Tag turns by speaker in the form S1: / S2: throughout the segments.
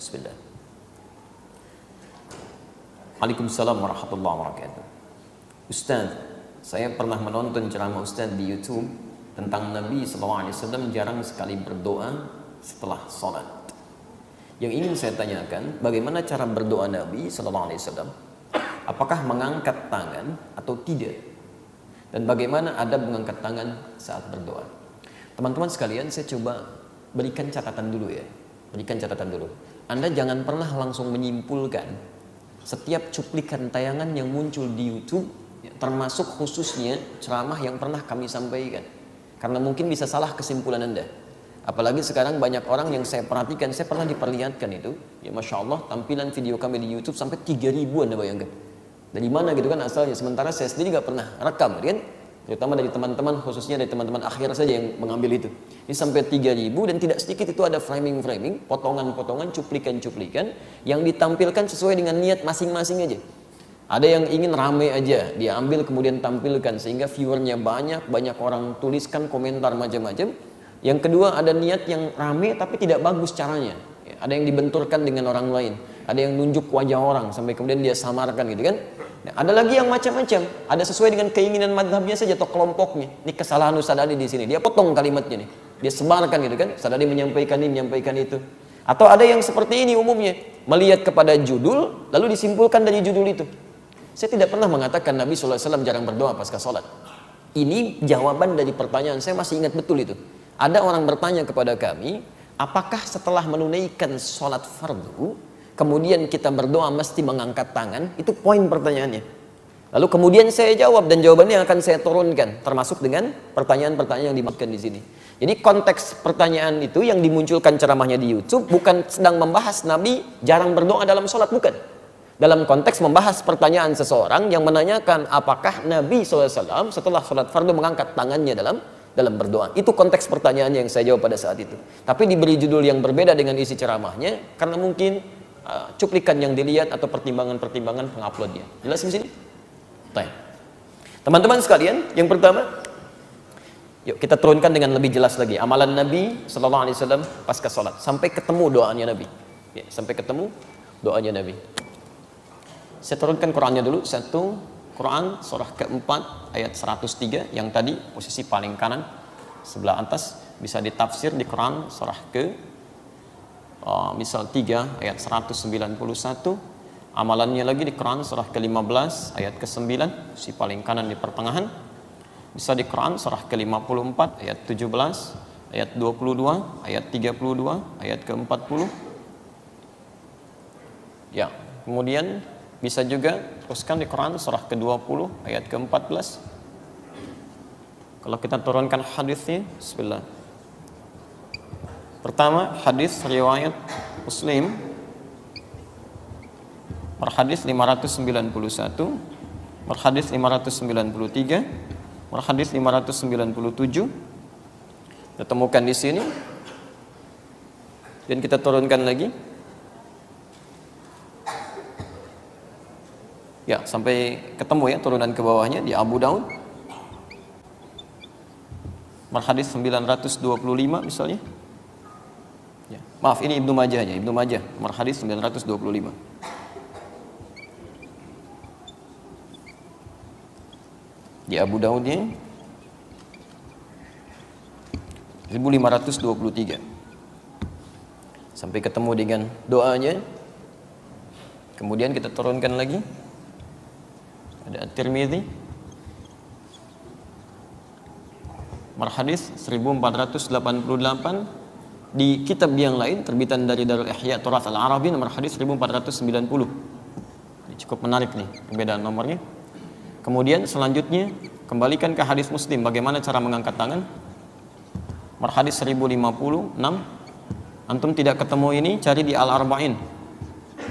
S1: Bismillah. Waalaikumsalam warahmatullahi wabarakatuh. Ustaz, saya pernah menonton ceramah Ustaz di YouTube tentang Nabi SAW jarang sekali berdoa setelah sholat. Yang ingin saya tanyakan, bagaimana cara berdoa Nabi SAW? Apakah mengangkat tangan atau tidak? Dan bagaimana adab mengangkat tangan saat berdoa? Teman-teman sekalian, saya coba berikan catatan dulu ya. Berikan catatan dulu. Anda jangan pernah langsung menyimpulkan setiap cuplikan tayangan yang muncul di YouTube, termasuk khususnya ceramah yang pernah kami sampaikan. Karena mungkin bisa salah kesimpulan Anda. Apalagi sekarang banyak orang yang saya perhatikan, saya pernah diperlihatkan itu, ya Masya Allah, tampilan video kami di YouTube sampai 3.000 Anda bayangkan. Dari mana gitu kan asalnya, sementara saya sendiri gak pernah rekam kan, terutama dari teman-teman, khususnya dari teman-teman akhir saja yang mengambil itu. Ini sampai 3.000 dan tidak sedikit itu ada framing-framing, potongan-potongan, cuplikan-cuplikan yang ditampilkan sesuai dengan niat masing-masing aja. Ada yang ingin rame aja, dia ambil kemudian tampilkan sehingga viewernya banyak, banyak orang tuliskan komentar macam-macam. Yang kedua, ada niat yang rame tapi tidak bagus caranya. Ada yang dibenturkan dengan orang lain, ada yang nunjuk wajah orang sampai kemudian dia samarkan gitu kan. Nah, ada lagi yang macam-macam, ada sesuai dengan keinginan madhabnya saja atau kelompoknya. Ini kesalahan Ustaz Adi di sini, dia potong kalimatnya nih, dia sebarkan gitu kan. Ustaz Adi menyampaikan ini, menyampaikan itu. Atau ada yang seperti ini umumnya, melihat kepada judul lalu disimpulkan dari judul itu. Saya tidak pernah mengatakan Nabi SAW jarang berdoa pasca sholat. Ini jawaban dari pertanyaan, saya masih ingat betul itu. Ada orang bertanya kepada kami, apakah setelah menunaikan sholat fardu, kemudian kita berdoa mesti mengangkat tangan? Itu poin pertanyaannya. Lalu kemudian saya jawab dan jawabannya akan saya turunkan, termasuk dengan pertanyaan-pertanyaan yang dimaksudkan di sini. Jadi konteks pertanyaan itu yang dimunculkan ceramahnya di YouTube bukan sedang membahas Nabi jarang berdoa dalam sholat, bukan. Dalam konteks membahas pertanyaan seseorang yang menanyakan apakah Nabi SAW setelah sholat fardu mengangkat tangannya dalam berdoa. Itu konteks pertanyaan yang saya jawab pada saat itu. Tapi diberi judul yang berbeda dengan isi ceramahnya karena mungkin cuplikan yang dilihat atau pertimbangan-pertimbangan penguploadnya. Jelas di sini? Teman-teman sekalian, yang pertama, yuk kita turunkan dengan lebih jelas lagi amalan Nabi SAW pasca sholat sampai ketemu doanya Nabi. Ya, sampai ketemu doanya Nabi. Saya turunkan Qurannya dulu. Satu, Quran surah keempat ayat 103 yang tadi posisi paling kanan sebelah atas, bisa ditafsir di Quran surah ke misal 3 ayat 191. Amalannya lagi di Quran surah ke-15 ayat ke-9, posisi paling kanan di pertengahan. Bisa di Quran surah ke-54 ayat 17, ayat 22, ayat 32, ayat ke-40. Ya, kemudian bisa juga teruskan di Quran surah ke-20 ayat ke-14. Kalau kita turunkan hadisnya, bismillah. Pertama, hadis riwayat Muslim, berhadis 591, berhadis 593, berhadis 597. Kita temukan di sini. Dan kita turunkan lagi. Ya, sampai ketemu ya turunan ke bawahnya di Abu Daud. Berhadis 925 misalnya. Ya, maaf, ini Ibnu Majahnya, Ibnu Majah, berhadis 925. Di Abu Daudnya 1523. Sampai ketemu dengan doanya. Kemudian kita turunkan lagi. Ada At-Tirmidzi, berhadis 1488. Di kitab yang lain terbitan dari Darul Ihya Turath Al-Arabi nomor hadis 1490. Ini cukup menarik nih perbedaan nomornya. Kemudian selanjutnya kembalikan ke hadis Muslim, bagaimana cara mengangkat tangan. Berhadis 1056. Antum tidak ketemu ini, cari di Al-Arba'in.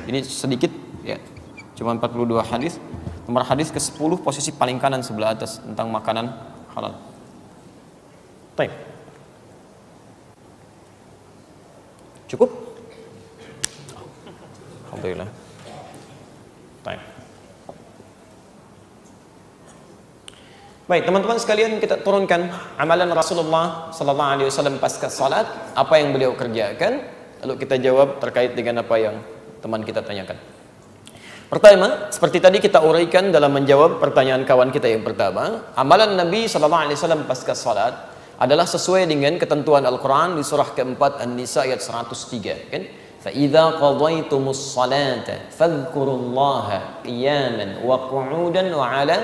S1: Ini sedikit ya, cuma 42 hadis. Nomor hadis ke-10 posisi paling kanan sebelah atas tentang makanan halal. Baik. Cukup? Alhamdulillah. Baik. Baik, teman-teman sekalian, kita turunkan amalan Rasulullah sallallahu alaihi wasallam pasca salat, apa yang beliau kerjakan. Lalu kita jawab terkait dengan apa yang teman kita tanyakan. Pertama, seperti tadi kita uraikan dalam menjawab pertanyaan kawan kita yang pertama, amalan Nabi SAW pasca salat adalah sesuai dengan ketentuan Al-Quran di surah keempat An-Nisa ayat 103, kan? فَإِذَا قَضَيْتُمُ الصَّلَاةَ فَاذْكُرُوا اللَّهَ قِيَامًا وَقُعُودًا وَعَلَى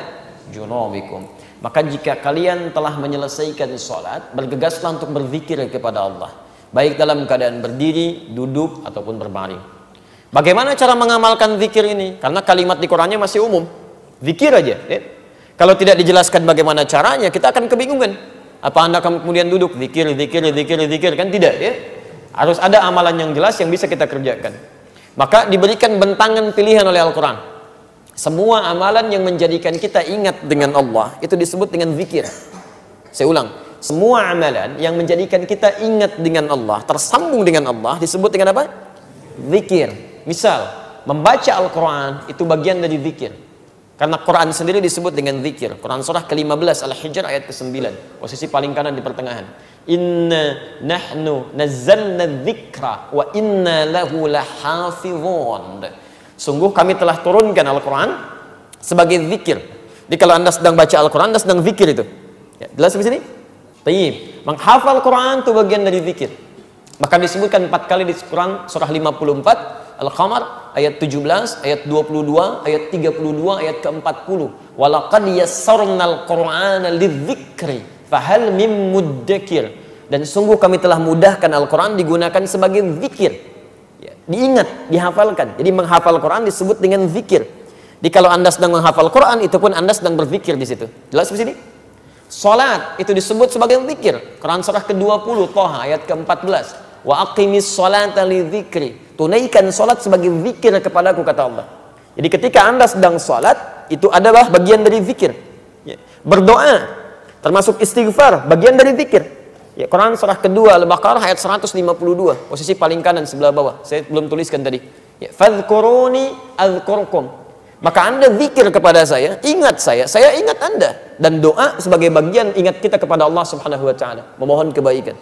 S1: جُنُوبِكُمْ. Maka jika kalian telah menyelesaikan salat, bergegaslah untuk berzikir kepada Allah, baik dalam keadaan berdiri, duduk ataupun berbaring. Bagaimana cara mengamalkan zikir ini? Karena kalimat di Qurannya masih umum, zikir aja. Ya? Kalau tidak dijelaskan bagaimana caranya, kita akan kebingungan. Apa Anda kemudian duduk zikir, kan tidak, ya? Harus ada amalan yang jelas yang bisa kita kerjakan. Maka diberikan bentangan pilihan oleh Al-Quran. Semua amalan yang menjadikan kita ingat dengan Allah itu disebut dengan zikir. Saya ulang, semua amalan yang menjadikan kita ingat dengan Allah, tersambung dengan Allah, disebut dengan apa? Zikir. Misal, membaca Al-Quran itu bagian dari zikir. Karena Quran sendiri disebut dengan zikir. Quran surah ke-15 Al-Hijr ayat ke-9, posisi paling kanan di pertengahan. Inna nahnu nazzalna dzikra wa inna lahu lahafizun. Sungguh kami telah turunkan Al-Quran sebagai zikir. Jadi kalau Anda sedang baca Al-Quran, Anda sedang zikir itu. Ya, jelas di sini? Tayyib. Menghafal Quran itu bagian dari zikir. Maka disebutkan 4 kali di Quran surah 54 Al-Qamar ayat 17, ayat 22, ayat 32, ayat ke-40. Walaqad yassarnal Qur'ana lidzikri fahal mim muddakir. Dan sungguh kami telah mudahkan Al-Quran digunakan sebagai zikir. Ya, diingat, dihafalkan. Jadi menghafal Quran disebut dengan zikir. Jadi kalau Anda sedang menghafal Quran, itu pun Anda sedang berzikir di situ. Jelas di sini? Salat itu disebut sebagai zikir. Quran surah ke-20 Thaha ayat ke-14. Wa aqimis sholata li dzikri. Tunaikan salat sebagai zikir kepadaku, kata Allah. Jadi ketika Anda sedang salat, itu adalah bagian dari zikir. Ya. Berdoa termasuk istighfar, bagian dari zikir. Ya, Quran surah kedua Al-Baqarah ayat 152, posisi paling kanan sebelah bawah. Saya belum tuliskan tadi. Ya, fadhkuruni adzkurkum. Maka Anda zikir kepada saya saya ingat Anda. Dan doa sebagai bagian ingat kita kepada Allah Subhanahu wa taala, memohon kebaikan.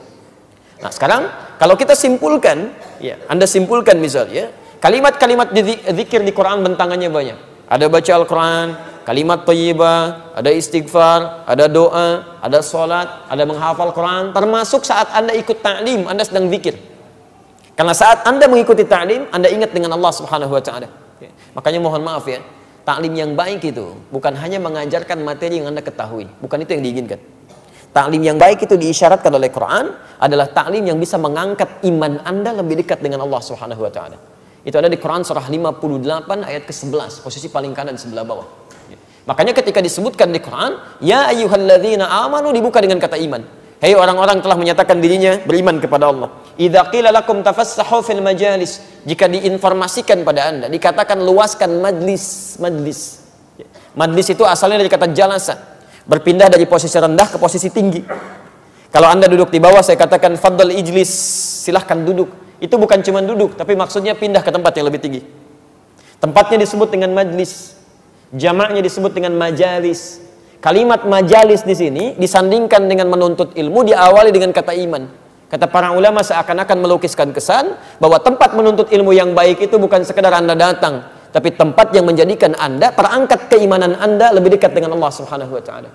S1: Nah, sekarang kalau kita simpulkan, ya, Anda simpulkan misalnya, kalimat-kalimat zikir di Quran bentangannya banyak. Ada baca Al-Quran, kalimat thayyibah, ada istighfar, ada doa, ada sholat, ada menghafal Quran, termasuk saat Anda ikut ta'lim, Anda sedang zikir. Karena saat Anda mengikuti ta'lim, Anda ingat dengan Allah Subhanahu wa taala. Ya. Makanya mohon maaf ya, ta'lim yang baik itu bukan hanya mengajarkan materi yang Anda ketahui, bukan itu yang diinginkan. Ta'lim yang baik itu diisyaratkan oleh Quran adalah ta'lim yang bisa mengangkat iman Anda lebih dekat dengan Allah Subhanahu wa taala. Itu ada di Quran surah 58 ayat ke-11, posisi paling kanan sebelah bawah. Makanya ketika disebutkan di Quran, ya ayyuhalladzina amanu, dibuka dengan kata iman. Hei orang-orang telah menyatakan dirinya beriman kepada Allah. Idza qila lakum tafassahu fil majalis, jika diinformasikan pada Anda, dikatakan luaskan majlis. Majlis itu asalnya dari kata jalasa, berpindah dari posisi rendah ke posisi tinggi. Kalau Anda duduk di bawah, saya katakan fadl ijlis, silahkan duduk. Itu bukan cuma duduk, tapi maksudnya pindah ke tempat yang lebih tinggi. Tempatnya disebut dengan majlis, jamaknya disebut dengan majalis. Kalimat majalis di sini disandingkan dengan menuntut ilmu, diawali dengan kata iman. Kata para ulama seakan-akan melukiskan kesan bahwa tempat menuntut ilmu yang baik itu bukan sekedar Anda datang, tapi tempat yang menjadikan Anda, perangkat keimanan Anda lebih dekat dengan Allah Subhanahu wa taala.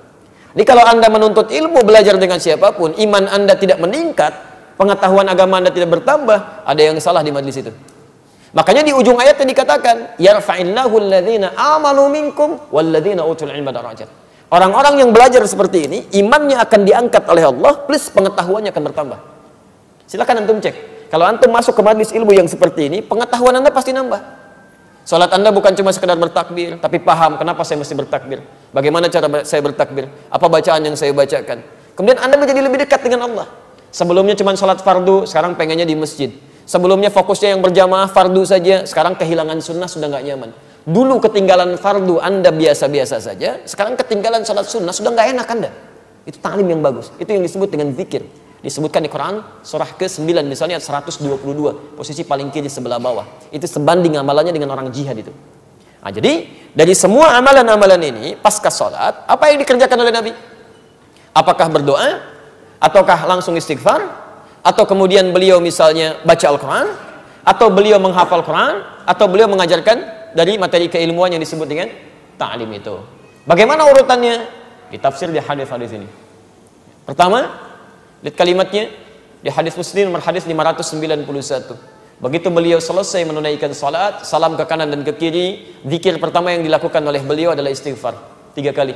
S1: Jadi kalau Anda menuntut ilmu, belajar dengan siapapun, iman Anda tidak meningkat, pengetahuan agama Anda tidak bertambah, ada yang salah di majlis itu. Makanya di ujung ayatnya dikatakan, yarfa'illahu alladhina amanu minkum walladhina utul ilma darajat. Orang-orang yang belajar seperti ini, imannya akan diangkat oleh Allah, plus pengetahuannya akan bertambah. Silakan antum cek. Kalau antum masuk ke majlis ilmu yang seperti ini, pengetahuan Anda pasti nambah. Salat Anda bukan cuma sekedar bertakbir, tapi paham kenapa saya mesti bertakbir, bagaimana cara saya bertakbir, apa bacaan yang saya bacakan. Kemudian Anda menjadi lebih dekat dengan Allah. Sebelumnya cuma salat fardu, sekarang pengennya di masjid. Sebelumnya fokusnya yang berjamaah fardu saja, sekarang kehilangan sunnah sudah nggak nyaman. Dulu ketinggalan fardu Anda biasa-biasa saja, sekarang ketinggalan salat sunnah sudah nggak enak Anda. Itu ta'lim yang bagus. Itu yang disebut dengan zikir. Disebutkan di Quran surah ke-9 misalnya 122, posisi paling kiri sebelah bawah. Itu sebanding amalannya dengan orang jihad itu. Nah, jadi dari semua amalan-amalan ini pasca salat, apa yang dikerjakan oleh Nabi? Apakah berdoa ataukah langsung istighfar atau kemudian beliau misalnya baca Al-Quran, atau beliau menghafal Quran, atau beliau mengajarkan dari materi keilmuan yang disebut dengan ta'lim itu. Bagaimana urutannya? Ditafsir di hadis-hadis ini. Pertama, lihat kalimatnya di hadis Muslim nomor hadis 591. Begitu beliau selesai menunaikan salat, salam ke kanan dan ke kiri, zikir pertama yang dilakukan oleh beliau adalah istighfar 3 kali.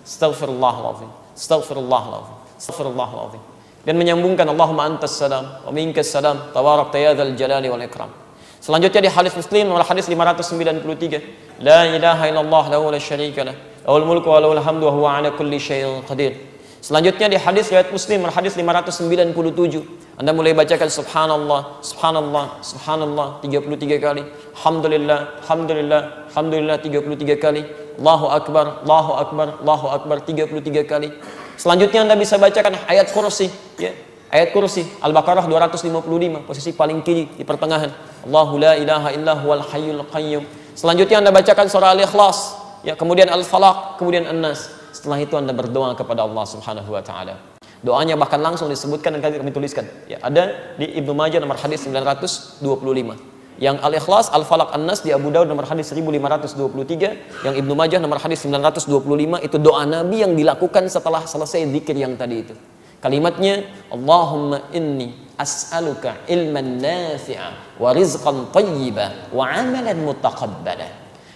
S1: Astaghfirullahaladzim, astaghfirullahaladzim, astaghfirullahaladzim. Dan menyambungkan Allahumma antas salam wa minkas salam tabarakta ya dzal jalali wal ikram. Selanjutnya di hadis Muslim nomor hadis 593, la ilaha illallah lahu la syarika lah, lahul mulku wa lahul hamdu wa huwa ala kulli syai'in qadir. Selanjutnya di hadis riwayat Muslim nomor hadis 597, Anda mulai bacakan subhanallah, subhanallah, subhanallah 33 kali, alhamdulillah, alhamdulillah, alhamdulillah 33 kali, Allahu akbar, Allahu akbar, Allahu akbar 33 kali. Selanjutnya Anda bisa bacakan ayat kursi, ya. Ayat kursi Al-Baqarah 255, posisi paling kiri di pertengahan. Allahu la ilaha illa huwal hayyul qayyum. Selanjutnya Anda bacakan surah Al-Ikhlas, ya, kemudian Al-Falaq, kemudian An-Nas. Setelah itu Anda berdoa kepada Allah Subhanahu wa taala. Doanya bahkan langsung disebutkan dan kami tuliskan. Ya, ada di Ibnu Majah nomor hadis 925. Yang Al-Ikhlas, Al-Falaq, An-Nas di Abu Daud nomor hadis 1523, yang Ibnu Majah nomor hadis 925 itu doa Nabi yang dilakukan setelah selesai zikir yang tadi itu. Kalimatnya, Allahumma inni as'aluka ilman nafi'a wa rizqan tayyiba wa amalan mutaqabbala.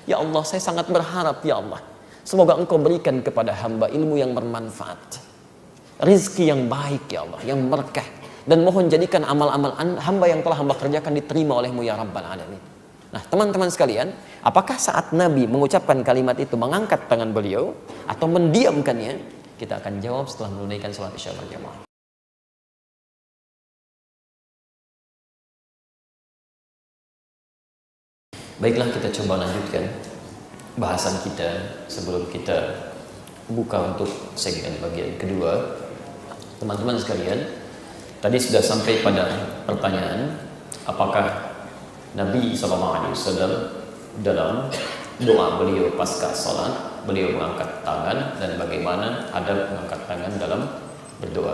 S1: Ya Allah, saya sangat berharap ya Allah, semoga Engkau berikan kepada hamba ilmu yang bermanfaat, rizki yang baik ya Allah, yang berkah, dan mohon jadikan amal-amal hamba yang telah hamba kerjakan diterima olehmu ya Rabbal Alamin. Nah teman-teman sekalian, apakah saat Nabi mengucapkan kalimat itu mengangkat tangan beliau atau mendiamkannya? Kita akan jawab setelah menunaikan salat Isya berjamaah. Baiklah, kita coba lanjutkan bahasan kita sebelum kita buka untuk segmen bagian kedua. Teman-teman sekalian, tadi sudah sampai pada pertanyaan, apakah Nabi SAW dalam doa beliau pasca salat beliau mengangkat tangan, dan bagaimana adab mengangkat tangan dalam berdoa.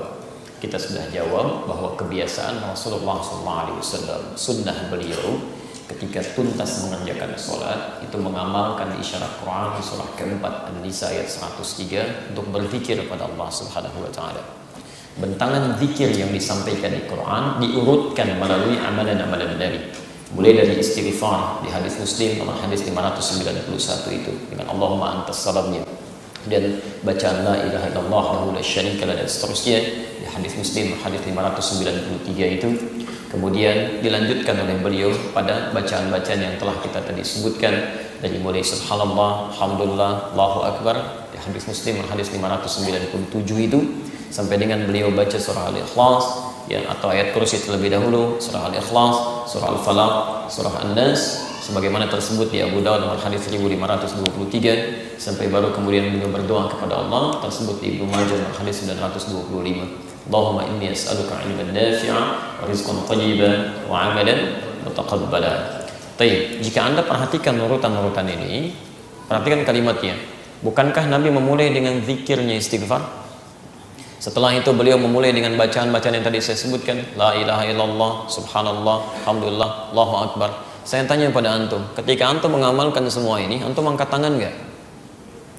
S1: Kita sudah jawab bahwa kebiasaan Rasulullah SAW, sunnah beliau ketika tuntas mengerjakan sholat itu mengamalkan isyarat Quran surah keempat An-Nisa ayat 103 untuk berzikir kepada Allah Subhanahu wa taala. Bentangan zikir yang disampaikan di Quran diurutkan melalui amalan-amalan Nabi. Mulai dari istighfar di hadis Muslim nomor hadis 591 itu dengan Allahumma antas salamnya, dan bacaan la ilaha illallah lahu la syarika lah, dan seterusnya di hadis Muslim hadis 593 itu. Kemudian dilanjutkan oleh beliau pada bacaan-bacaan yang telah kita tadi sebutkan, dari mulai subhanallah, alhamdulillah, Allahu akbar di hadis Muslim hadis 597 itu, sampai dengan beliau baca surah Al-Ikhlas, ya, atau ayat kursi terlebih dahulu, surah Al-Ikhlas, surah Al-Falaq, surah An-Nas, sebagaimana tersebut di Abu Daud nomor hadis 1523, sampai baru kemudian beliau berdoa kepada Allah, tersebut di Ibnu Majah nomor hadis 925. Allahumma inni as'aluka ilman nafi'a wa rizqan thayyiban wa amalan mutaqabbala. Baik, jika Anda perhatikan urutan-urutan ini, perhatikan kalimatnya. Bukankah Nabi memulai dengan zikirnya istighfar? Setelah itu beliau memulai dengan bacaan-bacaan yang tadi saya sebutkan, la ilaha illallah, subhanallah, alhamdulillah, Allahu akbar. Saya tanya pada antum, ketika antum mengamalkan semua ini, antum angkat tangan enggak?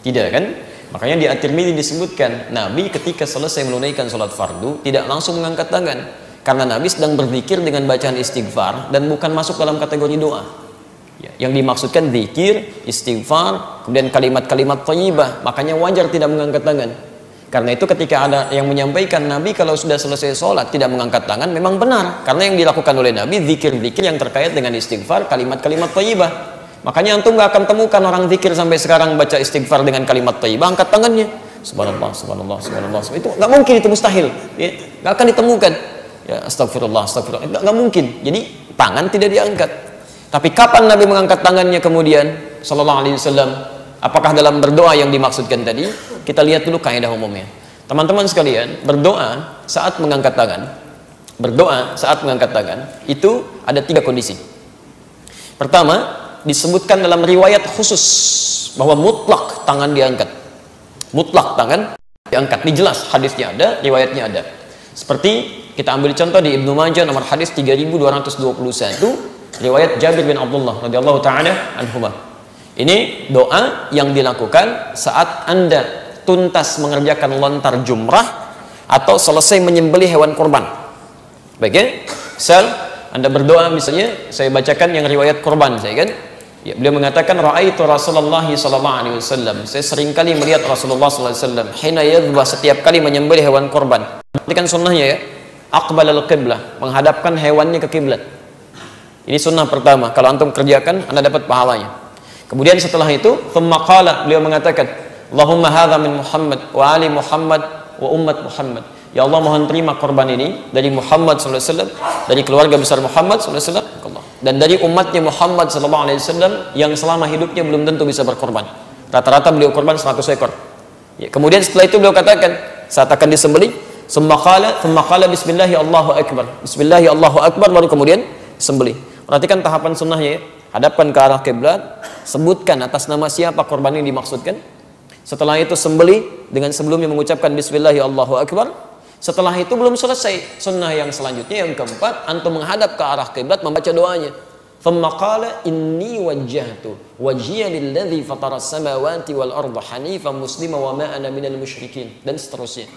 S1: Tidak kan? Makanya di At-Tirmidzi disebutkan, Nabi ketika selesai menunaikan sholat fardu tidak langsung mengangkat tangan, karena Nabi sedang berzikir dengan bacaan istighfar dan bukan masuk dalam kategori doa. Ya, yang dimaksudkan zikir, istighfar, kemudian kalimat-kalimat thayyibah, makanya wajar tidak mengangkat tangan. Karena itu ketika ada yang menyampaikan Nabi kalau sudah selesai sholat tidak mengangkat tangan, memang benar, karena yang dilakukan oleh Nabi zikir-zikir yang terkait dengan istighfar, kalimat-kalimat thayyibah. Makanya antum gak akan temukan orang zikir sampai sekarang baca istighfar dengan kalimat thayyibah angkat tangannya, subhanallah, subhanallah, subhanallah, itu gak mungkin, itu mustahil, ya, gak akan ditemukan. Ya, astagfirullah, astagfirullah, gak mungkin. Jadi tangan tidak diangkat. Tapi kapan Nabi mengangkat tangannya kemudian sallallahu alaihi wasallam? Apakah dalam berdoa yang dimaksudkan tadi? Kita lihat dulu kaidah umumnya. Teman-teman sekalian, berdoa saat mengangkat tangan, itu ada 3 kondisi. Pertama, disebutkan dalam riwayat khusus bahwa mutlak tangan diangkat. Mutlak tangan diangkat, dijelas hadisnya ada, riwayatnya ada. Seperti kita ambil contoh di Ibnu Majah nomor hadis 3221, riwayat Jabir bin Abdullah radhiyallahu taala anhuma. Ini doa yang dilakukan saat Anda tuntas mengerjakan lontar jumrah atau selesai menyembelih hewan kurban. Baik ya? Misal Anda berdoa, misalnya saya bacakan yang riwayat kurban saya kan. Ya, beliau mengatakan raaitu Rasulullah sallallahu alaihi wasallam. Saya sering kali melihat Rasulullah sallallahu alaihi wasallam hina yadhbah, setiap kali menyembelih hewan kurban. Perhatikan sunnahnya ya. Aqbalal qiblah, menghadapkan hewannya ke kiblat. Ini sunnah pertama. Kalau antum kerjakan, Anda dapat pahalanya. Kemudian setelah itu, thumma qala, beliau mengatakan, Allahumma hadza min Muhammad wa ali Muhammad wa ummat Muhammad. Ya Allah, mohon terima korban ini dari Muhammad sallallahu alaihi wasallam, dari keluarga besar Muhammad sallallahu alaihi wasallam, dan dari umatnya Muhammad sallallahu alaihi wasallam yang selama hidupnya belum tentu bisa berkorban. Rata-rata beliau korban 100 ekor. Ya, kemudian setelah itu beliau katakan saat akan disembelih, thumma qala bismillahi Allahu akbar. Bismillahi Allahu akbar, baru kemudian sembelih. Perhatikan tahapan sunnahnya ya. Hadapkan ke arah kiblat, sebutkan atas nama siapa korban yang dimaksudkan. Setelah itu sembelih dengan sebelumnya mengucapkan bismillahi Allahu akbar. Setelah itu belum selesai. Sunnah yang selanjutnya yang keempat, antum menghadap ke arah kiblat membaca doanya. Thumma qala inni wajjahtu wajhiya lilladzi fataras samawati wal arda hanifan muslima wa ma ana minal musyrikin, dan seterusnya.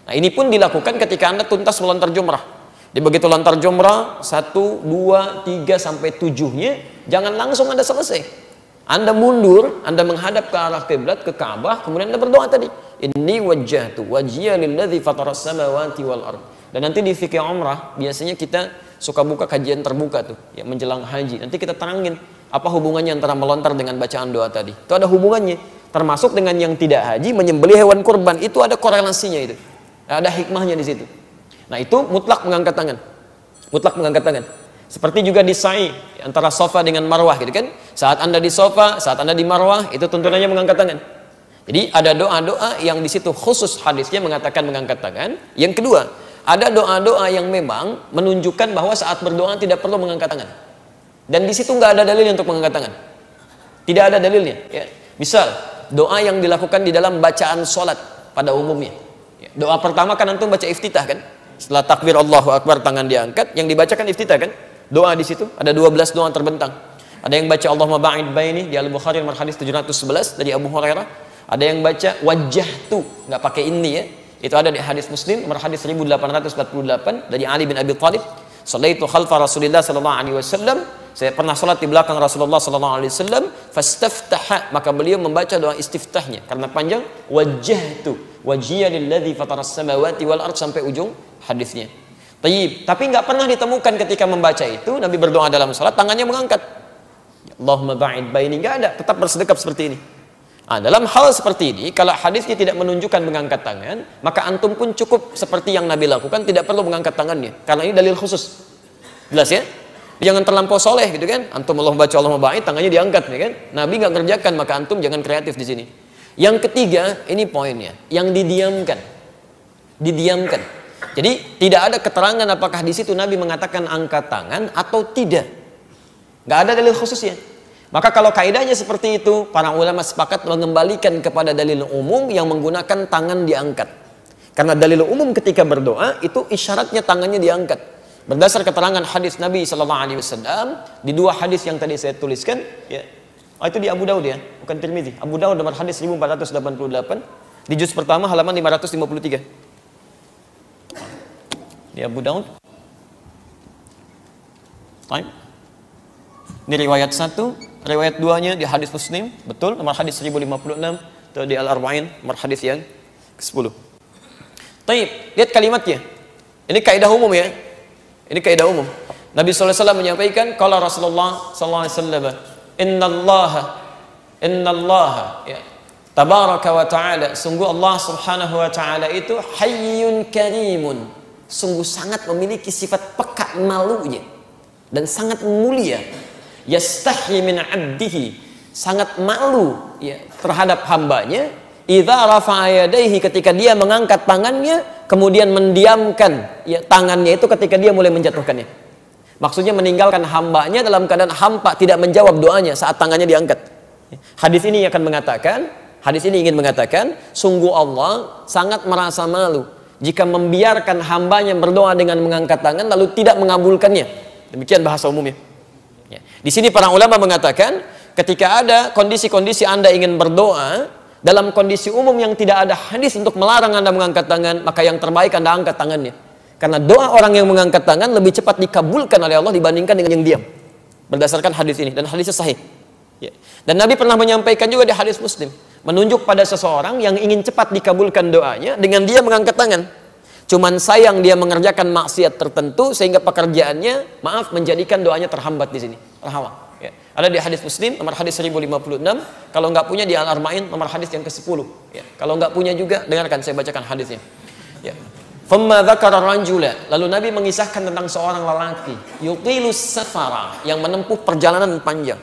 S1: Nah, ini pun dilakukan ketika Anda tuntas melontar jumrah. Di begitu lontar jumrah 1, 2, 3 sampai 7-nya, jangan langsung Anda selesai. Anda mundur, Anda menghadap ke arah kiblat, ke Ka'bah, kemudian Anda berdoa tadi. Inni wajjahtu wajhiya lilladzi fataras samawati wal ard. Dan nanti di fikih umrah biasanya kita suka buka kajian terbuka tuh, ya menjelang haji. Nanti kita terangin apa hubungannya antara melontar dengan bacaan doa tadi. Itu ada hubungannya. Termasuk dengan yang tidak haji menyembelih hewan kurban, itu ada korelasinya itu. Ada hikmahnya di situ. Nah, itu mutlak mengangkat tangan. Mutlak mengangkat tangan. Seperti juga di sa'i antara Safa dengan Marwah gitu kan. Saat Anda di Safa, saat Anda di Marwah, itu tuntunannya mengangkat tangan. Jadi ada doa-doa yang di situ khusus hadisnya mengatakan mengangkat tangan. Yang kedua, ada doa-doa yang memang menunjukkan bahwa saat berdoa tidak perlu mengangkat tangan. Dan di situ nggak ada dalil untuk mengangkat tangan. Tidak ada dalilnya. Ya. Misal doa yang dilakukan di dalam bacaan sholat pada umumnya. Ya. Doa pertama kan antum baca iftitah kan. Setelah takbir Allahu Akbar tangan diangkat, yang dibacakan iftitah kan. Doa di situ ada 12 doa terbentang. Ada yang baca Allahumma ba'id baini di Al-Bukhari nomor hadis 711 dari Abu Hurairah. Ada yang baca wajjahtu, nggak pakai ini ya. Itu ada di hadis Muslim nomor hadis 1848 dari Ali bin Abi Thalib. Sallaitu khalfa Rasulillah sallallahu alaihi wasallam. Saya pernah salat di belakang Rasulullah sallallahu alaihi wasallam, fastaftaha, maka beliau membaca doa istiftahnya karena panjang, wajjahtu wajhiya lilladzi fataras samawati wal ard, sampai ujung hadisnya. Tapi nggak pernah ditemukan ketika membaca itu Nabi berdoa dalam salat tangannya mengangkat. Allahumma ba'id baini, nggak ada, tetap bersedekap seperti ini. Nah, dalam hal seperti ini, kalau hadisnya tidak menunjukkan mengangkat tangan, maka antum pun cukup seperti yang Nabi lakukan, tidak perlu mengangkat tangannya, karena ini dalil khusus. Jelas ya? Jangan terlampau soleh gitu kan? Antum Allah baca Allah ba'id, tangannya diangkat ya kan? Nabi nggak kerjakan, maka antum jangan kreatif di sini. Yang ketiga, ini poinnya, yang didiamkan. Didiamkan. Jadi tidak ada keterangan apakah di situ Nabi mengatakan angkat tangan atau tidak. Nggak ada dalil khususnya. Maka kalau kaidahnya seperti itu, para ulama sepakat mengembalikan kepada dalil umum yang menggunakan tangan diangkat. Karena dalil umum ketika berdoa itu isyaratnya tangannya diangkat. Berdasar keterangan hadis Nabi sallallahu alaihi wasallam di dua hadis yang tadi saya tuliskan, ya. Oh, itu di Abu Daud ya, bukan Tirmidzi. Abu Daud nomor hadis 1488 di juz pertama halaman 553. Di Abu Daud. Baik. Ini riwayat 1, riwayat 2-nya di hadis Muslim, betul, nomor hadis 1056, atau di Al-Arba'in, nomor hadis yang ke-10. Taib, lihat kalimatnya. Ini kaidah umum ya. Ini kaidah umum. Nabi sallallahu alaihi wasallam menyampaikan, qala Rasulullah sallallahu alaihi wasallam, innallaha ya, tabaraka wa ta'ala, sungguh Allah subhanahu wa ta'ala itu hayyun karimun, sungguh sangat memiliki sifat peka malunya dan sangat mulia. Yastahi min 'abdihi, sangat malu ya terhadap hambanya, idza rafa'a yadayhi, ketika dia mengangkat tangannya kemudian mendiamkan ya tangannya itu ketika dia mulai menjatuhkannya. Maksudnya meninggalkan hambanya dalam keadaan hampa, tidak menjawab doanya saat tangannya diangkat. Hadis ini ingin mengatakan, sungguh Allah sangat merasa malu jika membiarkan hambanya berdoa dengan mengangkat tangan lalu tidak mengabulkannya. Demikian bahasa umumnya. Ya. Di sini para ulama mengatakan ketika ada kondisi-kondisi Anda ingin berdoa dalam kondisi umum yang tidak ada hadis untuk melarang Anda mengangkat tangan, maka yang terbaik Anda angkat tangannya. Karena doa orang yang mengangkat tangan lebih cepat dikabulkan oleh Allah dibandingkan dengan yang diam. Berdasarkan hadis ini, dan hadisnya sahih. Ya. Dan Nabi pernah menyampaikan juga di hadis Muslim, menunjuk pada seseorang yang ingin cepat dikabulkan doanya dengan dia mengangkat tangan. Cuman sayang dia mengerjakan maksiat tertentu sehingga pekerjaannya, maaf, menjadikan doanya terhambat di sini. Terhalang. Ya. Ada di hadis Muslim nomor hadis 1056. Kalau nggak punya di Al-Arba'in nomor hadis yang ke-10. Ya. Kalau nggak punya juga dengarkan saya bacakan hadisnya. Ya. Famma dzakara rajula, lalu Nabi mengisahkan tentang seorang lelaki yutilus safara, yang menempuh perjalanan panjang.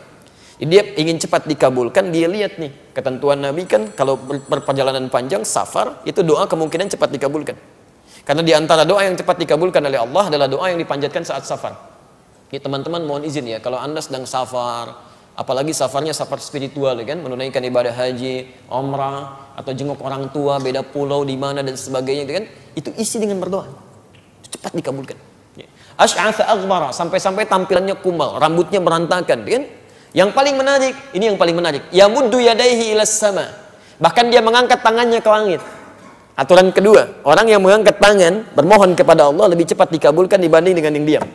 S1: Dia ingin cepat dikabulkan, dia lihat nih ketentuan Nabi kan kalau berperjalanan panjang safar itu doa kemungkinan cepat dikabulkan. Karena di antara doa yang cepat dikabulkan oleh Allah adalah doa yang dipanjatkan saat safar. Ya, teman-teman mohon izin ya, kalau Anda sedang safar, apalagi safarnya safar spiritual ya kan, menunaikan ibadah haji, umrah, atau jenguk orang tua, beda pulau di mana dan sebagainya ya kan, itu isi dengan berdoa. Itu cepat dikabulkan. Ya. Asy'atha aghbara, sampai-sampai tampilannya kumal, rambutnya berantakan ya kan? Yang paling menarik, ini yang paling menarik. Yamuddu yadaihi ilas sama. Bahkan dia mengangkat tangannya ke langit. Aturan kedua, orang yang mengangkat tangan bermohon kepada Allah lebih cepat dikabulkan dibanding dengan yang diam.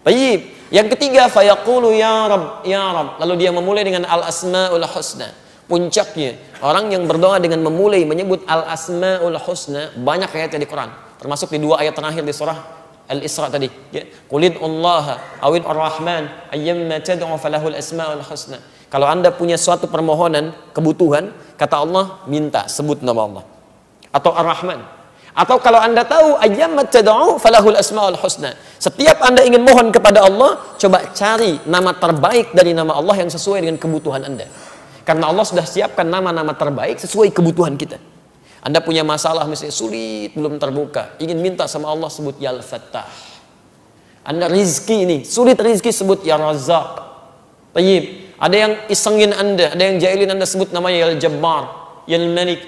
S1: Baik. Yang ketiga, fayaqulu ya Rabb, ya Rabb. Lalu dia memulai dengan al-asmaul husna. Puncaknya, orang yang berdoa dengan memulai menyebut al-asmaul husna, banyak ayatnya di Quran. Termasuk di 2 ayat terakhir di surah Al-Isra tadi. Ya. Qulid Allah awid ar-Rahman ayyamma tad'u falahul asmaul husna. Kalau Anda punya suatu permohonan, kebutuhan, kata Allah, minta, sebut nama Allah. Atau Ar-Rahman. Atau kalau Anda tahu ayyamma tad'u falahul asmaul husna. Setiap Anda ingin mohon kepada Allah, coba cari nama terbaik dari nama Allah yang sesuai dengan kebutuhan Anda. Karena Allah sudah siapkan nama-nama terbaik sesuai kebutuhan kita. Anda punya masalah misalnya sulit, belum terbuka, ingin minta sama Allah, sebut Ya Al-Fattah. Anda rizki ini, sulit rizki, sebut Ya Razzaq. Tayyib. Ada yang isengin Anda, ada yang jahilin Anda, sebut namanya Ya Al-Jabbar, Ya Al-Malik.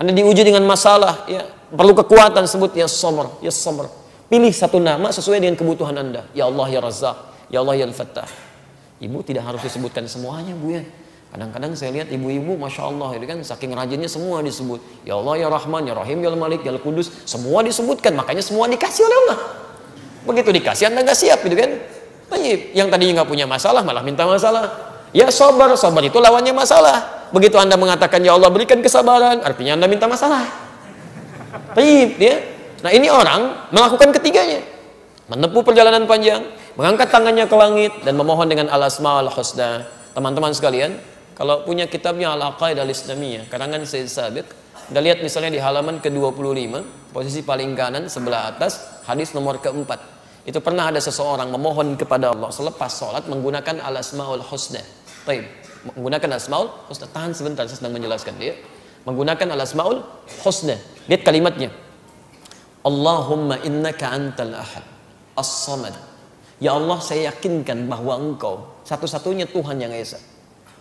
S1: Anda diuji dengan masalah, ya, perlu kekuatan, sebut Ya Sabr, Ya Sabr. Pilih satu nama sesuai dengan kebutuhan Anda. Ya Allah Ya Razzaq, Ya Allah Ya Al-Fattah. Ibu tidak harus disebutkan semuanya, Bu ya. Kadang-kadang saya lihat ibu-ibu, Masya Allah, itu kan saking rajinnya semua disebut. Ya Allah, Ya Rahman, Ya Rahim, Ya Malik, Ya Al-Qudus. Semua disebutkan, makanya semua dikasih oleh Allah. Begitu dikasih, Anda nggak siap, gitu kan. Yang tadinya nggak punya masalah, malah minta masalah. Ya sabar, sabar itu lawannya masalah. Begitu Anda mengatakan, Ya Allah berikan kesabaran, artinya Anda minta masalah. Ya. Nah ini orang melakukan ketiganya. Menempuh perjalanan panjang, mengangkat tangannya ke langit, dan memohon dengan al-asma'ul husna. Teman-teman sekalian, kalau punya kitabnya Al-Aqaidah Al-Islamiyah, karangan Sayyid Sabiq, Anda lihat misalnya di halaman ke-25, posisi paling kanan sebelah atas, hadis nomor ke-4. Itu pernah ada seseorang memohon kepada Allah selepas sholat menggunakan al-asma'ul husna. Baik, menggunakan al-asma'ul husna. Tahan sebentar, saya sedang menjelaskan dia. Menggunakan al-asma'ul husna. Lihat kalimatnya. Allahumma innaka antal ahad, as-samad. Ya Allah, saya yakinkan bahwa Engkau satu-satunya Tuhan yang esa,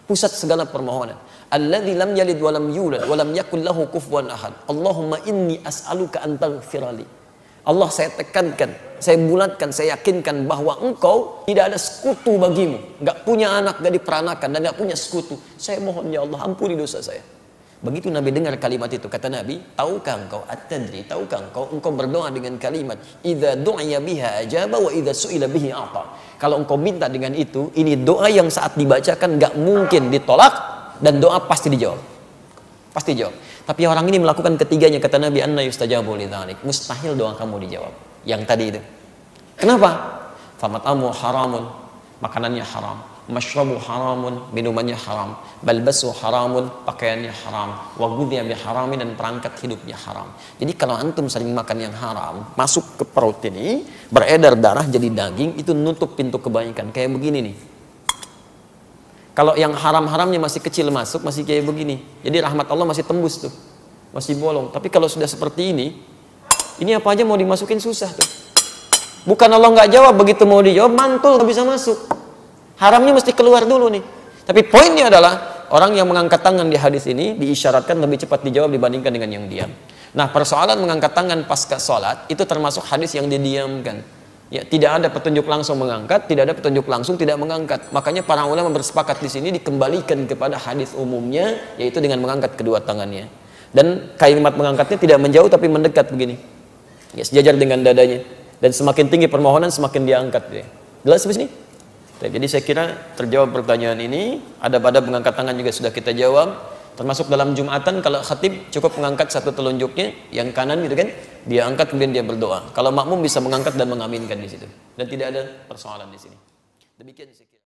S1: pusat segala permohonan. Alladzi lam yalid wa lam yulad wa lam yakul lahu kufuwan ahad. Allahumma inni as'aluka an taghfirali. Allah, saya tekankan, saya bulatkan, saya yakinkan bahwa Engkau tidak ada sekutu bagimu, enggak punya anak, enggak diperanakan, dan enggak punya sekutu. Saya mohon ya Allah, ampuni dosa saya. Begitu Nabi dengar kalimat itu, kata Nabi, tahukah engkau at-tadri, tahukah engkau berdoa dengan kalimat idza du'iya biha ajaba wa idza su'ila bihi a'ta. Kalau engkau minta dengan itu, ini doa yang saat dibacakan enggak mungkin ditolak, dan doa pasti dijawab. Pasti jawab. Tapi orang ini melakukan ketiganya, kata Nabi, anna yustajabu lidzalik. Mustahil doa kamu dijawab. Yang tadi itu. Kenapa? Famatamu haramun, makanannya haram. Masyrabu haramun, minumannya haram. Balbasu haramun, pakaiannya haram. Wa ghudhiya bi haramin, dan perangkat hidupnya haram. Jadi kalau antum sering makan yang haram, masuk ke perut ini, beredar darah jadi daging, itu nutup pintu kebaikan. Kayak begini nih. Kalau yang haram-haramnya masih kecil masuk, masih kayak begini. Jadi rahmat Allah masih tembus tuh. Masih bolong. Tapi kalau sudah seperti ini apa aja mau dimasukin susah tuh. Bukan Allah nggak jawab, begitu mau dijawab mantul nggak bisa masuk. Haramnya mesti keluar dulu nih. Tapi poinnya adalah orang yang mengangkat tangan di hadis ini diisyaratkan lebih cepat dijawab dibandingkan dengan yang diam. Nah, persoalan mengangkat tangan pasca sholat itu termasuk hadis yang didiamkan. Ya, tidak ada petunjuk langsung mengangkat, tidak ada petunjuk langsung tidak mengangkat. Makanya para ulama bersepakat di sini dikembalikan kepada hadis umumnya, yaitu dengan mengangkat kedua tangannya. Dan kalimat mengangkatnya tidak menjauh tapi mendekat begini. Ya, sejajar dengan dadanya. Dan semakin tinggi permohonan semakin diangkat. Ya. Jelas di sini? Jadi saya kira terjawab pertanyaan ini. Ada pada mengangkat tangan juga sudah kita jawab. Termasuk dalam Jumatan kalau khatib cukup mengangkat satu telunjuknya, yang kanan gitu kan, dia angkat kemudian dia berdoa. Kalau makmum bisa mengangkat dan mengaminkan di situ. Dan tidak ada persoalan di sini. Demikian saya kira.